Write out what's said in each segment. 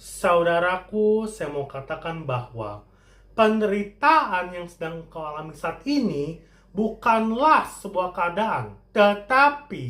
Saudaraku, saya mau katakan bahwa penderitaan yang sedang kau alami saat ini bukanlah sebuah keadaan, tetapi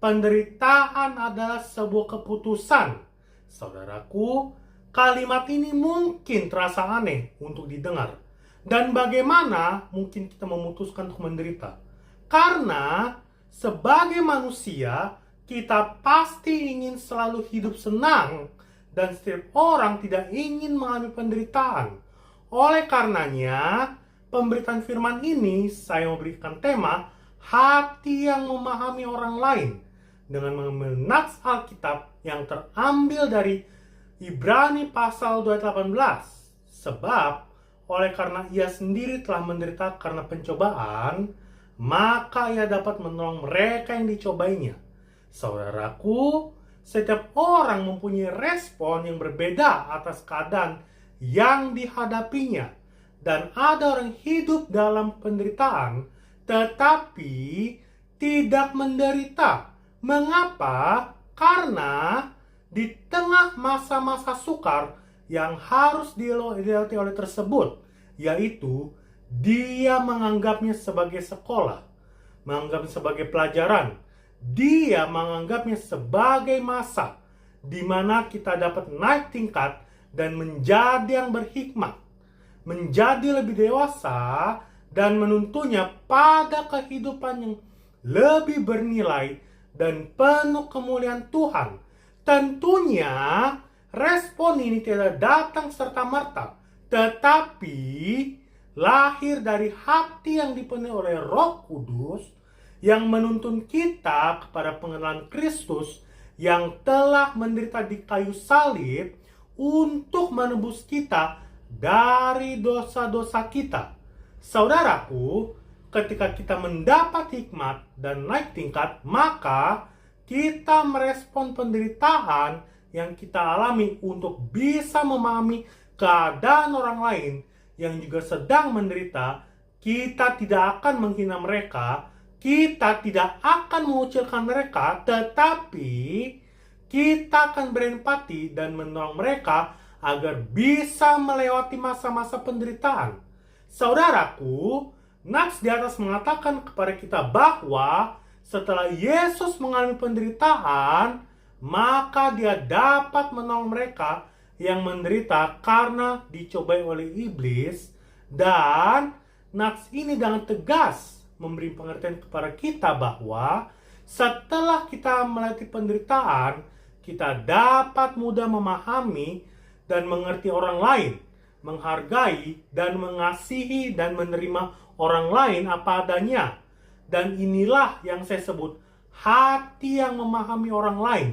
penderitaan adalah sebuah keputusan. Saudaraku, kalimat ini mungkin terasa aneh untuk didengar. Dan bagaimana mungkin kita memutuskan untuk menderita? Karena sebagai manusia, kita pasti ingin selalu hidup senang, dan setiap orang tidak ingin mengalami penderitaan. Oleh karenanya, pemberitaan firman ini saya memberikan tema hati yang memahami orang lain dengan mengambil nats Alkitab yang terambil dari Ibrani pasal 2 ayat 18. Sebab oleh karena ia sendiri telah menderita karena pencobaan, maka ia dapat menolong mereka yang dicobainya. Saudaraku, setiap orang mempunyai respon yang berbeda atas keadaan yang dihadapinya. Dan ada orang hidup dalam penderitaan, tetapi tidak menderita. Mengapa? Karena di tengah masa-masa sukar yang harus dilewati oleh tersebut, yaitu dia menganggapnya sebagai sekolah, menganggapnya sebagai pelajaran. Dia menganggapnya sebagai masa di mana kita dapat naik tingkat dan menjadi yang berhikmat, menjadi lebih dewasa, dan menuntunnya pada kehidupan yang lebih bernilai dan penuh kemuliaan Tuhan. Tentunya respon ini tidak datang serta-merta, tetapi lahir dari hati yang dipenuhi oleh Roh Kudus yang menuntun kita kepada pengenalan Kristus yang telah menderita di kayu salib untuk menebus kita dari dosa-dosa kita. Saudaraku, ketika kita mendapat hikmat dan naik tingkat, maka kita merespon penderitaan yang kita alami untuk bisa memahami keadaan orang lain yang juga sedang menderita. Kita tidak akan menghina mereka, kita tidak akan mengucilkan mereka, tetapi kita akan berempati dan menolong mereka agar bisa melewati masa-masa penderitaan. Saudaraku, nats di atas mengatakan kepada kita bahwa setelah Yesus mengalami penderitaan, maka dia dapat menolong mereka yang menderita karena dicobai oleh iblis. Dan nats ini dengan tegas memberi pengertian kepada kita bahwa setelah kita melewati penderitaan, kita dapat mudah memahami dan mengerti orang lain, menghargai dan mengasihi dan menerima orang lain apa adanya. Dan inilah yang saya sebut hati yang memahami orang lain,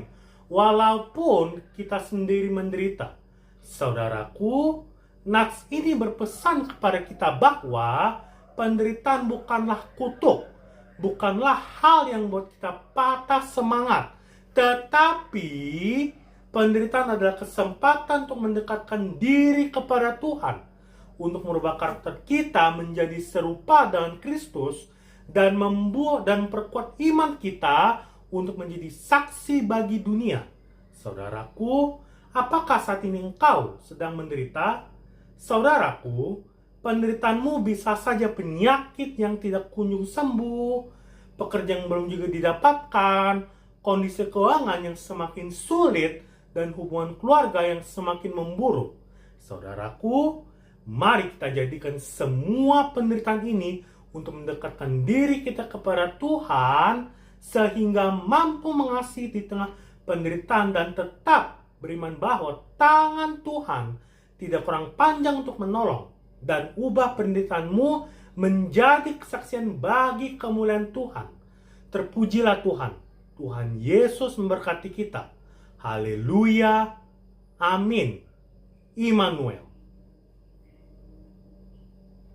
walaupun kita sendiri menderita. Saudaraku, nats ini berpesan kepada kita bahwa penderitaan bukanlah kutuk, bukanlah hal yang membuat kita patah semangat, tetapi penderitaan adalah kesempatan untuk mendekatkan diri kepada Tuhan, untuk merubah karakter kita menjadi serupa dengan Kristus, dan membuat dan perkuat iman kita untuk menjadi saksi bagi dunia. Saudaraku, apakah saat ini engkau sedang menderita? Saudaraku, penderitaanmu bisa saja penyakit yang tidak kunjung sembuh, pekerjaan yang belum juga didapatkan, kondisi keuangan yang semakin sulit, dan hubungan keluarga yang semakin memburuk. Saudaraku, mari kita jadikan semua penderitaan ini untuk mendekatkan diri kita kepada Tuhan, sehingga mampu mengasihi di tengah penderitaan dan tetap beriman bahwa tangan Tuhan tidak kurang panjang untuk menolong, dan ubah penderitaanmu menjadi kesaksian bagi kemuliaan Tuhan. Terpujilah Tuhan. Tuhan Yesus memberkati kita. Haleluya. Amin. Immanuel.